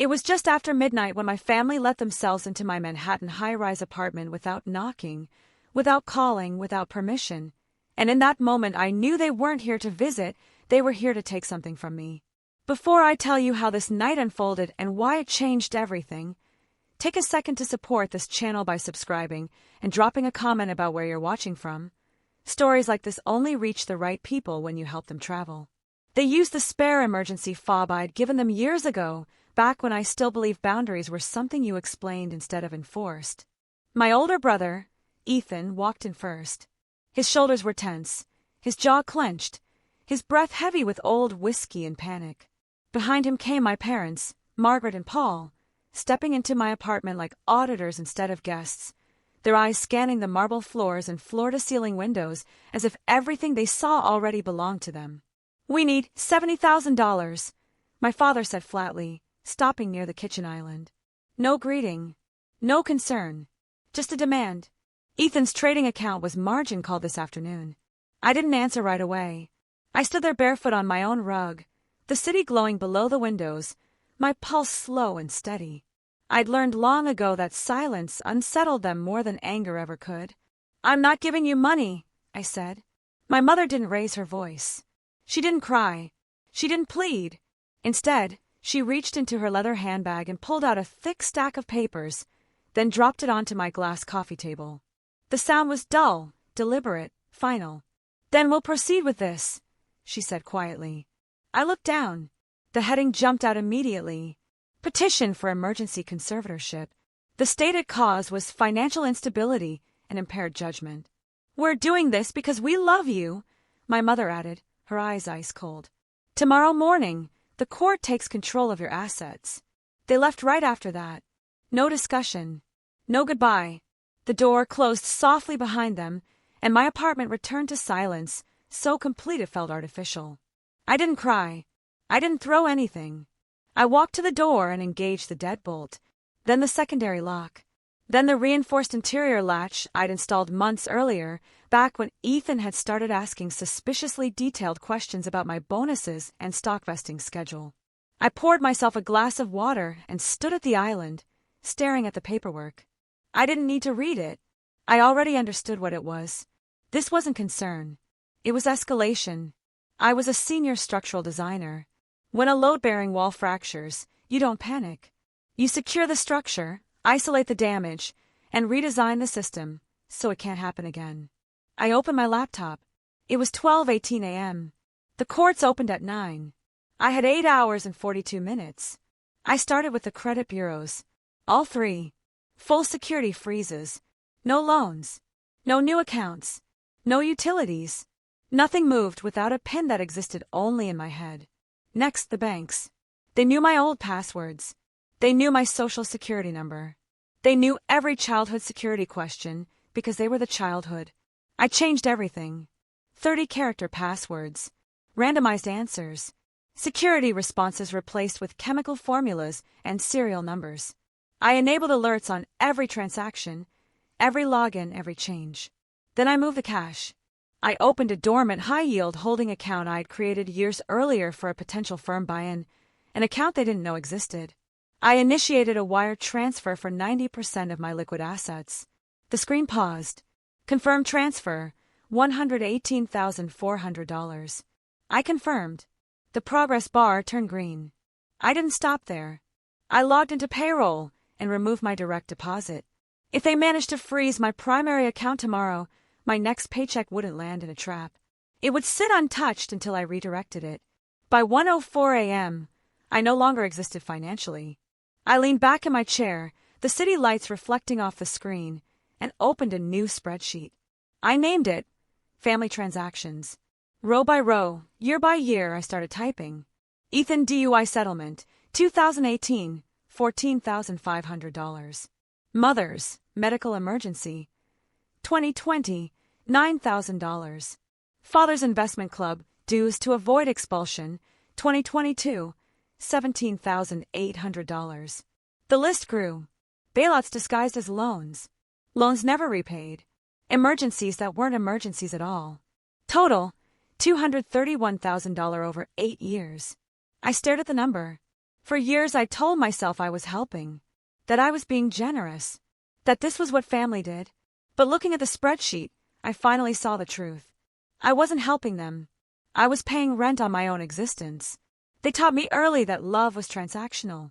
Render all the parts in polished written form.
It was just after midnight when my family let themselves into my Manhattan high-rise apartment without knocking, without calling, without permission. And in that moment I knew they weren't here to visit, they were here to take something from me. Before I tell you how this night unfolded and why it changed everything, take a second to support this channel by subscribing and dropping a comment about where you're watching from. Stories like this only reach the right people when you help them travel. They used the spare emergency fob I'd given them years ago, back when I still believed boundaries were something you explained instead of enforced. My older brother, Ethan, walked in first. His shoulders were tense, his jaw clenched, his breath heavy with old whiskey and panic. Behind him came my parents, Margaret and Paul, stepping into my apartment like auditors instead of guests, their eyes scanning the marble floors and floor-to-ceiling windows as if everything they saw already belonged to them. "We need $70,000, my father said flatly, stopping near the kitchen island. No greeting, no concern, just a demand. Ethan's trading account was margin called this afternoon. I didn't answer right away. I stood there barefoot on my own rug, the city glowing below the windows, my pulse slow and steady. I'd learned long ago that silence unsettled them more than anger ever could. "I'm not giving you money," I said. My mother didn't raise her voice. She didn't cry. She didn't plead. Instead, she reached into her leather handbag and pulled out a thick stack of papers, then dropped it onto my glass coffee table. The sound was dull, deliberate, final. "Then we'll proceed with this," she said quietly. I looked down. The heading jumped out immediately. Petition for emergency conservatorship. The stated cause was financial instability and impaired judgment. "We're doing this because we love you," my mother added, her eyes ice cold. "Tomorrow morning, the court takes control of your assets." They left right after that. No discussion. No goodbye. The door closed softly behind them, and my apartment returned to silence, so complete it felt artificial. I didn't cry. I didn't throw anything. I walked to the door and engaged the deadbolt, then the secondary lock, then the reinforced interior latch I'd installed months earlier, back when Ethan had started asking suspiciously detailed questions about my bonuses and stock vesting schedule. I poured myself a glass of water and stood at the island, staring at the paperwork. I didn't need to read it. I already understood what it was. This wasn't concern. It was escalation. I was a senior structural designer. When a load-bearing wall fractures, you don't panic. You secure the structure, isolate the damage, and redesign the system so it can't happen again. I opened my laptop. It was 12:18 a.m. The courts opened at 9. I had 8 hours and 42 minutes. I started with the credit bureaus. All three. Full security freezes. No loans. No new accounts. No utilities. Nothing moved without a PIN that existed only in my head. Next, the banks. They knew my old passwords. They knew my social security number. They knew every childhood security question because they were the childhood. I changed everything. 30-character passwords. Randomized answers. Security responses replaced with chemical formulas and serial numbers. I enabled alerts on every transaction, every login, every change. Then I moved the cash. I opened a dormant high-yield holding account I'd created years earlier for a potential firm buy-in, an account they didn't know existed. I initiated a wire transfer for 90% of my liquid assets. The screen paused. Confirmed transfer, $118,400. I confirmed. The progress bar turned green. I didn't stop there. I logged into payroll and removed my direct deposit. If they managed to freeze my primary account tomorrow, my next paycheck wouldn't land in a trap. It would sit untouched until I redirected it. By 1:04 a.m., I no longer existed financially. I leaned back in my chair, the city lights reflecting off the screen, and opened a new spreadsheet. I named it Family Transactions. Row by row, year by year, I started typing. Ethan DUI settlement, 2018, $14,500. Mother's medical emergency, 2020, $9,000. Father's investment club, dues to avoid expulsion, 2022, $17,800. The list grew. Bailouts disguised as loans. Loans never repaid. Emergencies that weren't emergencies at all. Total, $231,000 over 8 years. I stared at the number. For years I told myself I was helping, that I was being generous, that this was what family did. But looking at the spreadsheet, I finally saw the truth. I wasn't helping them. I was paying rent on my own existence. They taught me early that love was transactional.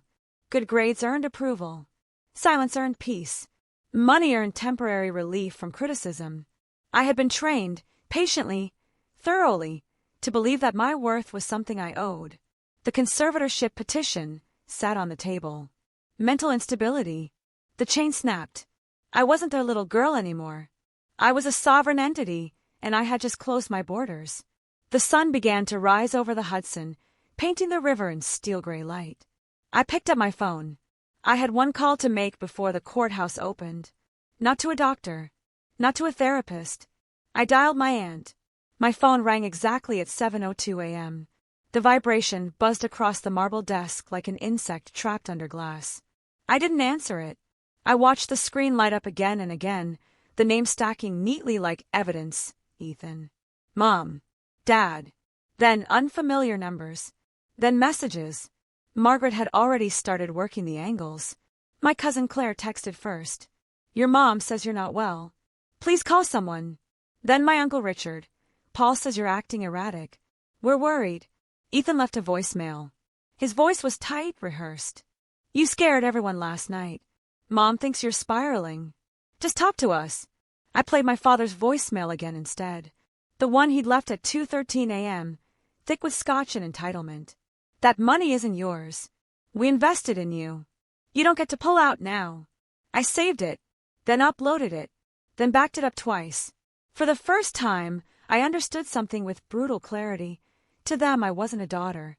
Good grades earned approval. Silence earned peace. Money earned temporary relief from criticism. I had been trained, patiently, thoroughly, to believe that my worth was something I owed. The conservatorship petition sat on the table. Mental instability. The chain snapped. I wasn't their little girl anymore. I was a sovereign entity, and I had just closed my borders. The sun began to rise over the Hudson, painting the river in steel-gray light. I picked up my phone. I had one call to make before the courthouse opened. Not to a doctor. Not to a therapist. I dialed my aunt. My phone rang exactly at 7:02 a.m. The vibration buzzed across the marble desk like an insect trapped under glass. I didn't answer it. I watched the screen light up again and again, the name stacking neatly like evidence. Ethan. Mom. Dad. Then unfamiliar numbers. Then messages. Margaret had already started working the angles. My cousin Claire texted first. Your mom says you're not well. Please call someone. Then my Uncle Richard. Paul says you're acting erratic. We're worried. Ethan left a voicemail. His voice was tight, rehearsed. You scared everyone last night. Mom thinks you're spiraling. Just talk to us. I played my father's voicemail again instead. The one he'd left at 2:13 a.m., thick with scotch and entitlement. That money isn't yours. We invested in you. You don't get to pull out now. I saved it, then uploaded it, then backed it up twice. For the first time, I understood something with brutal clarity. To them, I wasn't a daughter.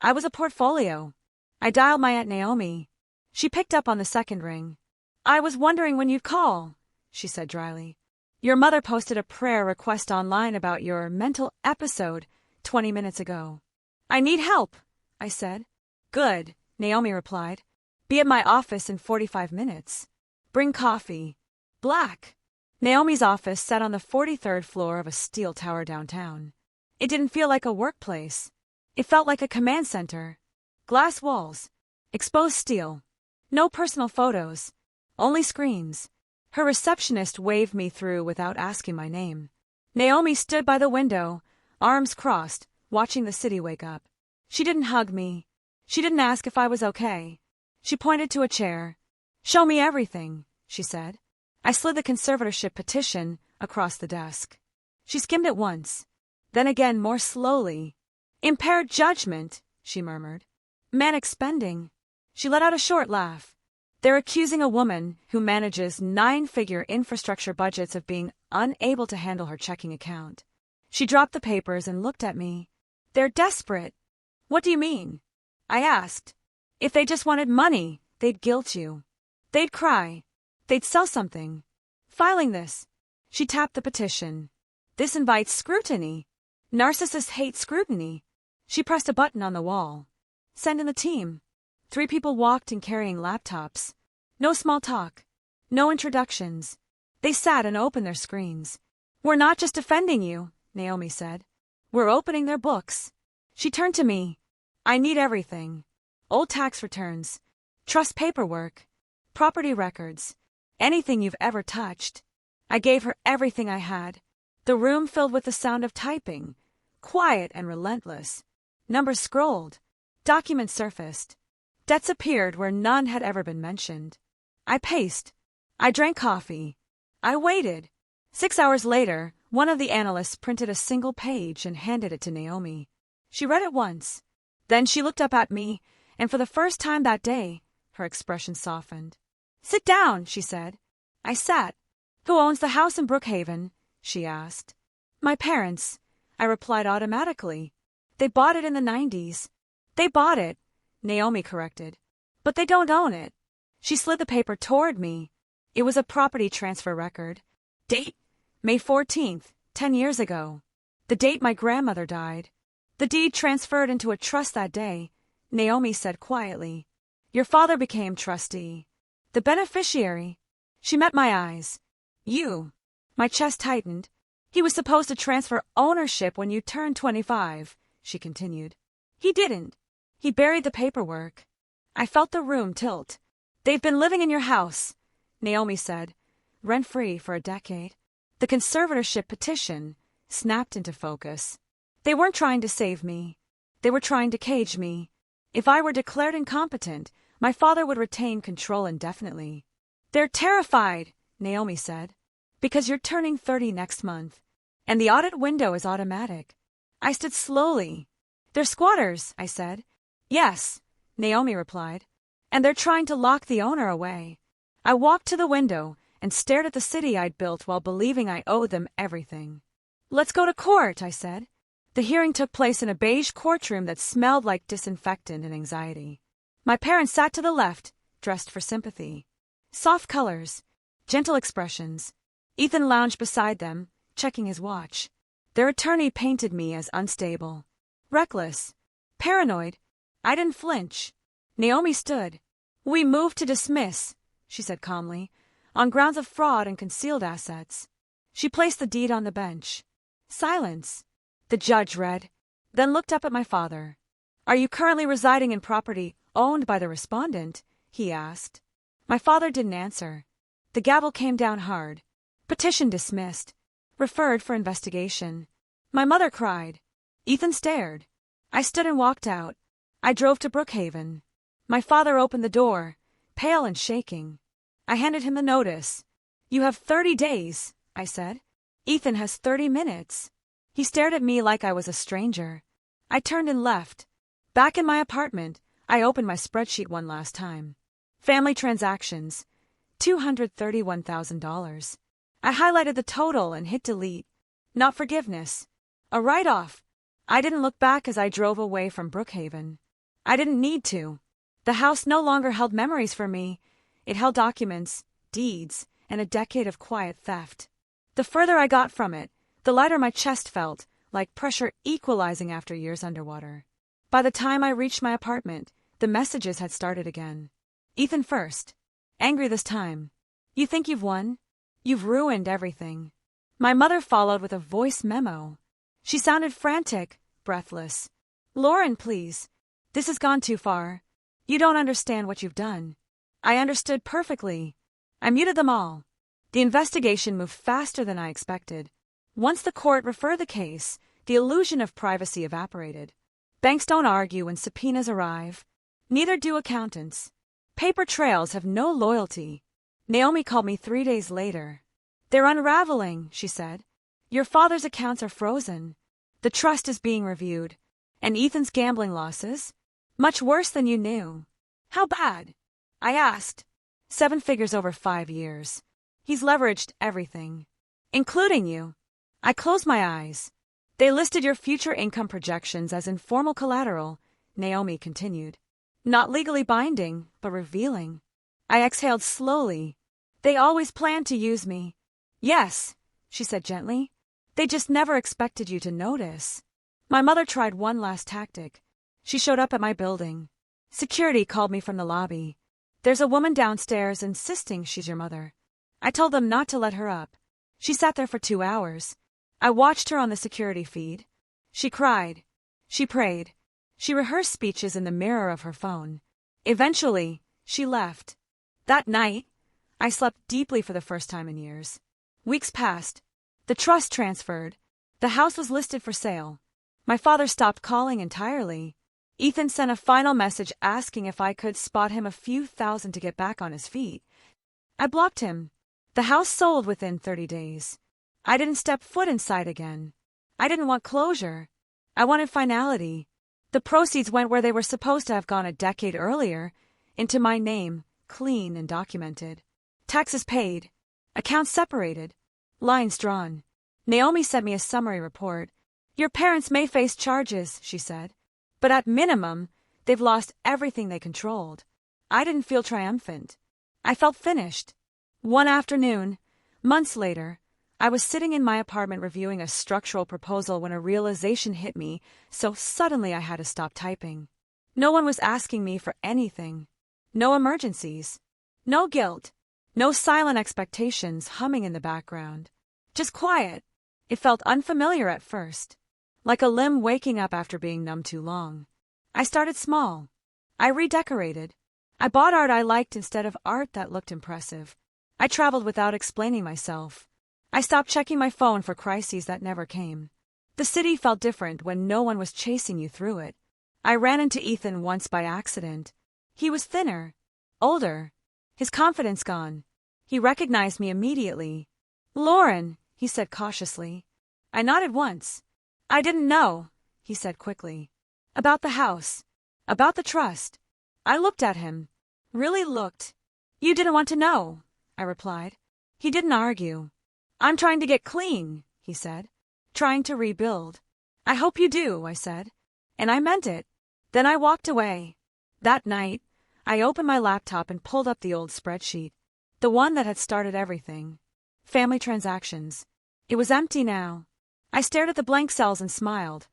I was a portfolio. I dialed my Aunt Naomi. She picked up on the second ring. I was wondering when you'd call, she said dryly. Your mother posted a prayer request online about your mental episode 20 minutes ago. I need help, I said. Good, Naomi replied. Be at my office in 45 minutes. Bring coffee. Black. Naomi's office sat on the 43rd floor of a steel tower downtown. It didn't feel like a workplace. It felt like a command center. Glass walls. Exposed steel. No personal photos. Only screens. Her receptionist waved me through without asking my name. Naomi stood by the window, arms crossed, watching the city wake up. She didn't hug me. She didn't ask if I was okay. She pointed to a chair. Show me everything, she said. I slid the conservatorship petition across the desk. She skimmed it once, then again more slowly. Impaired judgment, she murmured. Manic spending. She let out a short laugh. They're accusing a woman who manages 9-figure infrastructure budgets of being unable to handle her checking account. She dropped the papers and looked at me. They're desperate. What do you mean? I asked. If they just wanted money, they'd guilt you. They'd cry. They'd sell something. Filing this. She tapped the petition. This invites scrutiny. Narcissists hate scrutiny. She pressed a button on the wall. Send in the team. 3 people walked in carrying laptops. No small talk. No introductions. They sat and opened their screens. We're not just defending you, Naomi said. We're opening their books. She turned to me. I need everything. Old tax returns. Trust paperwork. Property records. Anything you've ever touched. I gave her everything I had. The room filled with the sound of typing. Quiet and relentless. Numbers scrolled. Documents surfaced. Debts appeared where none had ever been mentioned. I paced. I drank coffee. I waited. 6 hours later, one of the analysts printed a single page and handed it to Naomi. She read it once. Then she looked up at me, and for the first time that day, her expression softened. Sit down, she said. I sat. Who owns the house in Brookhaven? She asked. My parents, I replied automatically. They bought it in the 90s. They bought it, Naomi corrected. But they don't own it. She slid the paper toward me. It was a property transfer record. Date, May 14th, 10 years ago. The date my grandmother died. The deed transferred into a trust that day, Naomi said quietly. Your father became trustee. The beneficiary. She met my eyes. You. My chest tightened. He was supposed to transfer ownership when you turned 25, she continued. He didn't. He buried the paperwork. I felt the room tilt. They've been living in your house, Naomi said, rent-free for a decade. The conservatorship petition snapped into focus. They weren't trying to save me. They were trying to cage me. If I were declared incompetent, my father would retain control indefinitely. They're terrified, Naomi said, because you're turning 30 next month, and the audit window is automatic. I stood slowly. They're squatters, I said. Yes, Naomi replied, and they're trying to lock the owner away. I walked to the window and stared at the city I'd built while believing I owed them everything. Let's go to court, I said. The hearing took place in a beige courtroom that smelled like disinfectant and anxiety. My parents sat to the left, dressed for sympathy. Soft colors, gentle expressions. Ethan lounged beside them, checking his watch. Their attorney painted me as unstable, reckless, paranoid. I didn't flinch. Naomi stood. We moved to dismiss, she said calmly, on grounds of fraud and concealed assets. She placed the deed on the bench. Silence. The judge read, then looked up at my father. Are you currently residing in property owned by the respondent? He asked. My father didn't answer. The gavel came down hard. Petition dismissed. Referred for investigation. My mother cried. Ethan stared. I stood and walked out. I drove to Brookhaven. My father opened the door, pale and shaking. I handed him the notice. You have 30 days, I said. Ethan has 30 minutes. He stared at me like I was a stranger. I turned and left. Back in my apartment, I opened my spreadsheet one last time. Family transactions, $231,000. I highlighted the total and hit delete. Not forgiveness. A write-off. I didn't look back as I drove away from Brookhaven. I didn't need to. The house no longer held memories for me. It held documents, deeds, and a decade of quiet theft. The further I got from it, the lighter my chest felt, like pressure equalizing after years underwater. By the time I reached my apartment, the messages had started again. Ethan first. Angry this time. You think you've won? You've ruined everything. My mother followed with a voice memo. She sounded frantic, breathless. Lauren, please. This has gone too far. You don't understand what you've done. I understood perfectly. I muted them all. The investigation moved faster than I expected. Once the court referred the case, the illusion of privacy evaporated. Banks don't argue when subpoenas arrive. Neither do accountants. Paper trails have no loyalty. Naomi called me 3 days later. They're unraveling, she said. Your father's accounts are frozen. The trust is being reviewed. And Ethan's gambling losses? Much worse than you knew. How bad? I asked. 7 figures over 5 years. He's leveraged everything, including you. I closed my eyes. They listed your future income projections as informal collateral, Naomi continued. Not legally binding, but revealing. I exhaled slowly. They always planned to use me. Yes, she said gently. They just never expected you to notice. My mother tried one last tactic. She showed up at my building. Security called me from the lobby. There's a woman downstairs insisting she's your mother. I told them not to let her up. She sat there for 2 hours. I watched her on the security feed. She cried. She prayed. She rehearsed speeches in the mirror of her phone. Eventually, she left. That night, I slept deeply for the first time in years. Weeks passed. The trust transferred. The house was listed for sale. My father stopped calling entirely. Ethan sent a final message asking if I could spot him a few thousand to get back on his feet. I blocked him. The house sold within 30 days. I didn't step foot inside again. I didn't want closure. I wanted finality. The proceeds went where they were supposed to have gone a decade earlier, into my name, clean and documented. Taxes paid. Accounts separated. Lines drawn. Naomi sent me a summary report. Your parents may face charges, she said. But at minimum, they've lost everything they controlled. I didn't feel triumphant. I felt finished. One afternoon, months later, I was sitting in my apartment reviewing a structural proposal when a realization hit me, so suddenly I had to stop typing. No one was asking me for anything. No emergencies. No guilt. No silent expectations humming in the background. Just quiet. It felt unfamiliar at first. Like a limb waking up after being numb too long. I started small. I redecorated. I bought art I liked instead of art that looked impressive. I traveled without explaining myself. I stopped checking my phone for crises that never came. The city felt different when no one was chasing you through it. I ran into Ethan once by accident. He was thinner, older, his confidence gone. He recognized me immediately. "Lauren," he said cautiously. I nodded once. "I didn't know," he said quickly. "About the house. About the trust." I looked at him. Really looked. "You didn't want to know," I replied. He didn't argue. "I'm trying to get clean," he said. "Trying to rebuild." "I hope you do," I said. And I meant it. Then I walked away. That night, I opened my laptop and pulled up the old spreadsheet. The one that had started everything. Family transactions. It was empty now. I stared at the blank cells and smiled.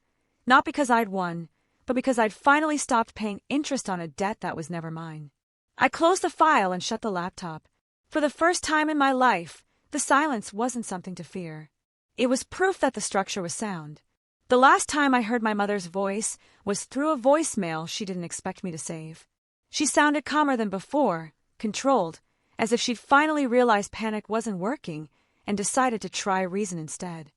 Not because I'd won, but because I'd finally stopped paying interest on a debt that was never mine. I closed the file and shut the laptop. For the first time in my life, the silence wasn't something to fear. It was proof that the structure was sound. The last time I heard my mother's voice was through a voicemail she didn't expect me to save. She sounded calmer than before, controlled, as if she'd finally realized panic wasn't working and decided to try reason instead.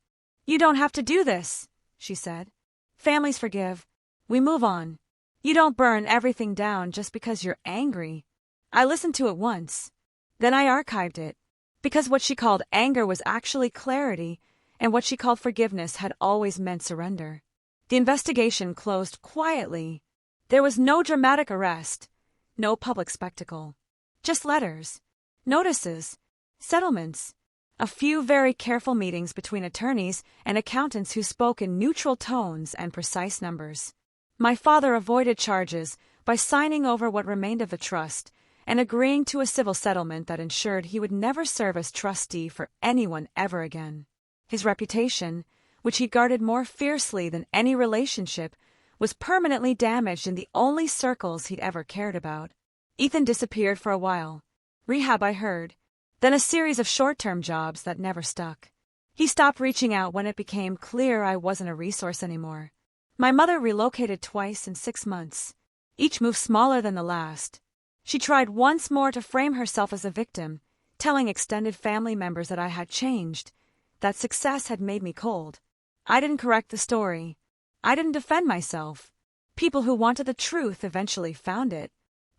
"You don't have to do this," she said. "Families forgive. We move on. You don't burn everything down just because you're angry." I listened to it once. Then I archived it, because what she called anger was actually clarity, and what she called forgiveness had always meant surrender. The investigation closed quietly. There was no dramatic arrest, no public spectacle. Just letters, notices, settlements, a few very careful meetings between attorneys and accountants who spoke in neutral tones and precise numbers. My father avoided charges by signing over what remained of the trust and agreeing to a civil settlement that ensured he would never serve as trustee for anyone ever again. His reputation, which he guarded more fiercely than any relationship, was permanently damaged in the only circles he'd ever cared about. Ethan disappeared for a while. Rehab, I heard. Then a series of short-term jobs that never stuck. He stopped reaching out when it became clear I wasn't a resource anymore. My mother relocated twice in 6 months, each move smaller than the last. She tried once more to frame herself as a victim, telling extended family members that I had changed, that success had made me cold. I didn't correct the story. I didn't defend myself. People who wanted the truth eventually found it.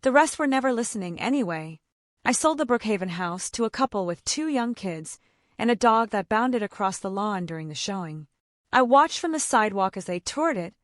The rest were never listening anyway. I sold the Brookhaven house to a couple with 2 young kids and a dog that bounded across the lawn during the showing. I watched from the sidewalk as they toured it,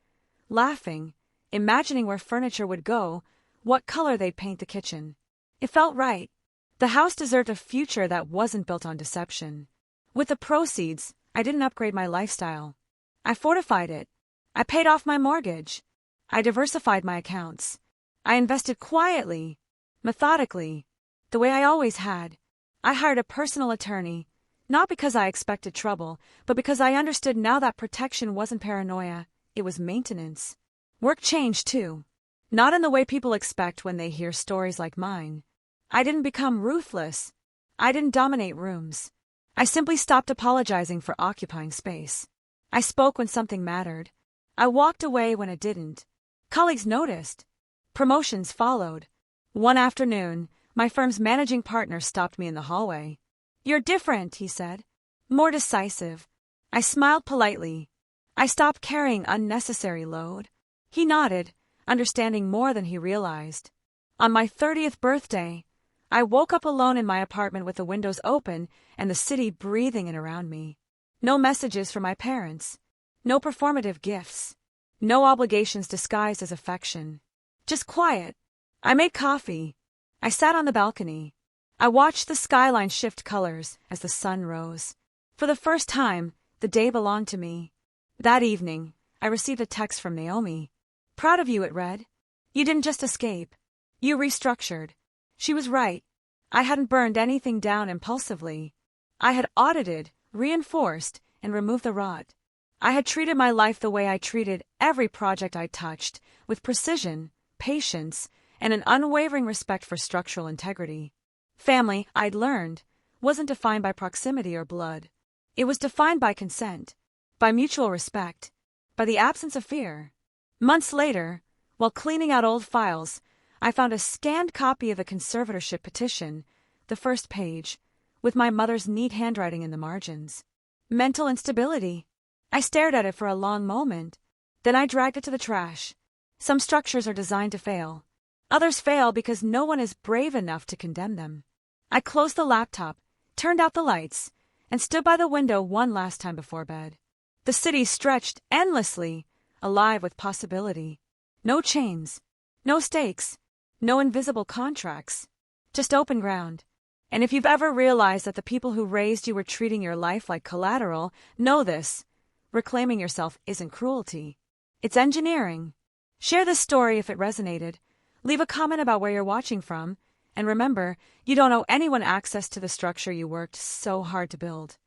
laughing, imagining where furniture would go, what color they'd paint the kitchen. It felt right. The house deserved a future that wasn't built on deception. With the proceeds, I didn't upgrade my lifestyle. I fortified it. I paid off my mortgage. I diversified my accounts. I invested quietly, methodically, the way I always had. I hired a personal attorney, not because I expected trouble, but because I understood now that protection wasn't paranoia, it was maintenance. Work changed too. Not in the way people expect when they hear stories like mine. I didn't become ruthless. I didn't dominate rooms. I simply stopped apologizing for occupying space. I spoke when something mattered. I walked away when it didn't. Colleagues noticed. Promotions followed. One afternoon, my firm's managing partner stopped me in the hallway. "You're different," he said. "More decisive." I smiled politely. I stopped carrying unnecessary load. He nodded, understanding more than he realized. On my 30th birthday, I woke up alone in my apartment with the windows open and the city breathing in around me. No messages from my parents. No performative gifts. No obligations disguised as affection. Just quiet. I made coffee. I sat on the balcony. I watched the skyline shift colors as the sun rose. For the first time, the day belonged to me. That evening, I received a text from Naomi. "Proud of you," it read. "You didn't just escape. You restructured." She was right. I hadn't burned anything down impulsively. I had audited, reinforced, and removed the rot. I had treated my life the way I treated every project I touched, with precision, patience, and an unwavering respect for structural integrity. Family, I'd learned, wasn't defined by proximity or blood. It was defined by consent, by mutual respect, by the absence of fear. Months later, while cleaning out old files, I found a scanned copy of a conservatorship petition, the first page, with my mother's neat handwriting in the margins. Mental instability. I stared at it for a long moment. Then I dragged it to the trash. Some structures are designed to fail. Others fail because no one is brave enough to condemn them. I closed the laptop, turned out the lights, and stood by the window one last time before bed. The city stretched endlessly, alive with possibility. No chains, no stakes, no invisible contracts, just open ground. And if you've ever realized that the people who raised you were treating your life like collateral, know this: reclaiming yourself isn't cruelty. It's engineering. Share this story if it resonated. Leave a comment about where you're watching from. And remember, you don't owe anyone access to the structure you worked so hard to build.